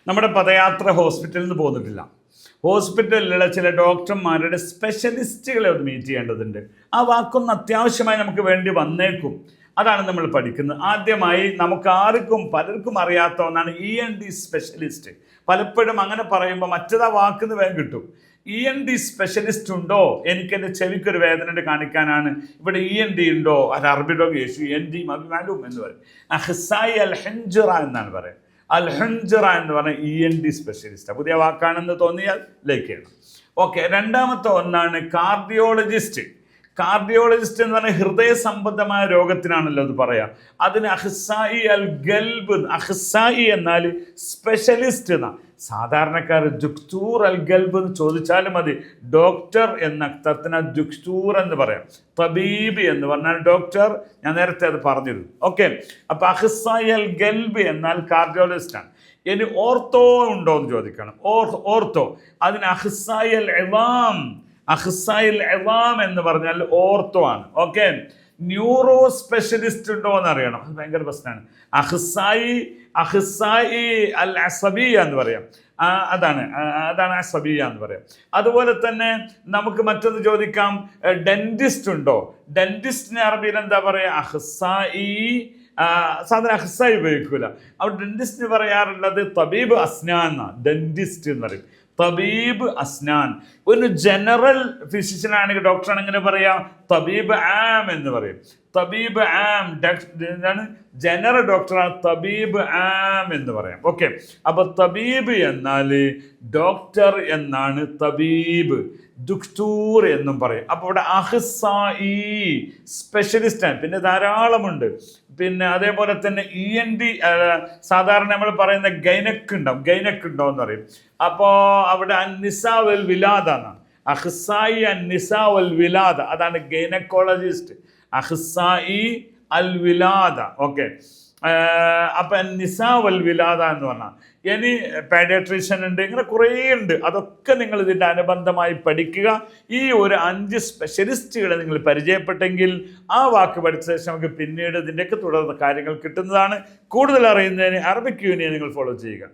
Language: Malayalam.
നമ്മുടെ പദയാത്ര ഹോസ്പിറ്റലിൽ നിന്ന് പോന്നിട്ടില്ല. ഹോസ്പിറ്റലിലുള്ള ചില ഡോക്ടർമാരുടെ സ്പെഷ്യലിസ്റ്റുകളെ ഒന്ന് മീറ്റ് ചെയ്യേണ്ടതുണ്ട്. ആ വാക്കൊന്ന് അത്യാവശ്യമായി നമുക്ക് വേണ്ടി വന്നേക്കും. അതാണ് നമ്മൾ പഠിക്കുന്നത്. ആദ്യമായി നമുക്ക് പലർക്കും അറിയാത്ത ഒന്നാണ് ENT സ്പെഷ്യലിസ്റ്റ്. പലപ്പോഴും അങ്ങനെ പറയുമ്പോൾ മറ്റേതാ വാക്കിന് വേഗം കിട്ടും. ENT സ്പെഷ്യലിസ്റ്റ് ഉണ്ടോ, എനിക്ക് എൻ്റെ ചെവിക്കൊരു വേദന കാണിക്കാനാണ്, ഇവിടെ ENT ഉണ്ടോ, അത് അറബിഡോഗ് യേശു ENT മാലൂം എന്ന് പറയും. അഹ്സായി അൽ ഹൻജറ എന്നാണ് പറയുക. അൽ ഹൻജറ എന്ന് പറഞ്ഞാൽ ENT സ്പെഷ്യലിസ്റ്റ്. പുതിയ വാക്കാണെന്ന് തോന്നിയാൽ ലൈക്ക് ചെയ്യണം. ഓക്കെ, രണ്ടാമത്തെ ഒന്നാണ് കാർഡിയോളജിസ്റ്റ്. കാർഡിയോളജിസ്റ്റ് എന്ന് പറഞ്ഞാൽ ഹൃദയ സംബന്ധമായ രോഗത്തിനാണല്ലോ അത് പറയാം. അതിന് അഹ്സായി അൽ ഗൽബ്. അഹ്സായി എന്നാൽ സ്പെഷ്യലിസ്റ്റ് എന്നാ. സാധാരണക്കാർ ദുക്തൂർ അൽ ഗൽബ് എന്ന് ചോദിച്ചാലും മതി. ഡോക്ടർ എന്ന അർത്ഥത്തിന് ദുക്തൂർ എന്ന് പറയാം. തബീബ് എന്ന് പറഞ്ഞാൽ ഡോക്ടർ. ഞാൻ നേരത്തെ അത് പറഞ്ഞിരുന്നു. ഓക്കെ, അപ്പൊ അഹ്സായി അൽ ഗൽബ് എന്നാൽ കാർഡിയോളജിസ്റ്റാണ്. ഇനി ഓർത്തോ ഉണ്ടോ എന്ന് ചോദിക്കണം. ഓർത്തോ, അതിന് അഹ്സായി അൽ ഇളാം. അഹ്സായിൽ ഇളാം എന്ന് പറഞ്ഞാൽ ഓർത്തോ ആണ്. ഓക്കെ, ന്യൂറോ സ്പെഷ്യലിസ്റ്റ് ഉണ്ടോ എന്ന് അറിയണം. അത് ഭയങ്കര പ്രശ്നമാണ്. അഹ്സായി അൽ അസബിയ എന്ന് പറയാം. അതാണ് അസബിയ എന്ന് പറയാം. അതുപോലെ തന്നെ നമുക്ക് മറ്റൊന്ന് ചോദിക്കാം, ഡെന്റിസ്റ്റ് ഉണ്ടോ? ഡെന്റിസ്റ്റിന് അറബിയിൽ എന്താ പറയുക? അഹ്സായി. സാധാരണ അഹ്സായി ഉപയോഗിക്കൂല. അവിടെ ഡെന്റിസ്റ്റിന് പറയാറുള്ളത് തബീബ് അസ്നാൻ എന്നാണ്. ഡെന്റിസ്റ്റ് എന്ന് പറയും തബീബ് അസ്നാൻ. ഒരു ജനറൽ ഫിസിഷ്യൻ ആണെങ്കിൽ ഡോക്ടർ ആണെങ്കിൽ പറയാം തബീബ് ആം എന്ന് പറയും. തബീബ് ആം ജനറൽ ഡോക്ടറാണ് തബീബ് ആം എന്ന് പറയാം. ഓക്കെ, അപ്പൊ തബീബ് എന്നാൽ ഡോക്ടർ എന്നാണ്. തബീബ് ദുക്തൂർ എന്നും പറയും. അപ്പോൾ ഇവിടെ അഹ്സായി സ്പെഷ്യലിസ്റ്റാണ്. പിന്നെ ധാരാളമുണ്ട്. പിന്നെ അതേപോലെ തന്നെ ENT സാധാരണ നമ്മൾ പറയുന്ന ഗൈനക്ക് ഉണ്ടോ എന്ന് പറയും. അപ്പോൾ അവിടെ അന്നിസാ വൽ വിലാദ എന്നാണ്. അഹ്സായി അന്നിസാ വൽ വിലാദ, അതാണ് ഗൈനക്കോളജിസ്റ്റ്. അഹ്സായി അൽ വിലാദ. ഓക്കെ, അപ്പൊ നിസാ വൽ വിലാദ എന്ന് പറഞ്ഞാൽ. ഇനി പാഡിയാട്രീഷ്യൻ ഉണ്ട്, ഇങ്ങനെ കുറേ ഉണ്ട്. അതൊക്കെ നിങ്ങൾ ഇതിൻ്റെ അനുബന്ധമായി പഠിക്കുക. ഈ ഒരു 5 സ്പെഷ്യലിസ്റ്റുകളെ നിങ്ങൾ പരിചയപ്പെട്ടെങ്കിൽ ആ വാക്ക് പഠിച്ച ശേഷം നമുക്ക് പിന്നീട് ഇതിൻ്റെയൊക്കെ തുടർന്ന് കാര്യങ്ങൾ കിട്ടുന്നതാണ്. കൂടുതൽ അറിയുന്നതിന് അറബിക് യൂണിയൻ നിങ്ങൾ ഫോളോ ചെയ്യുക.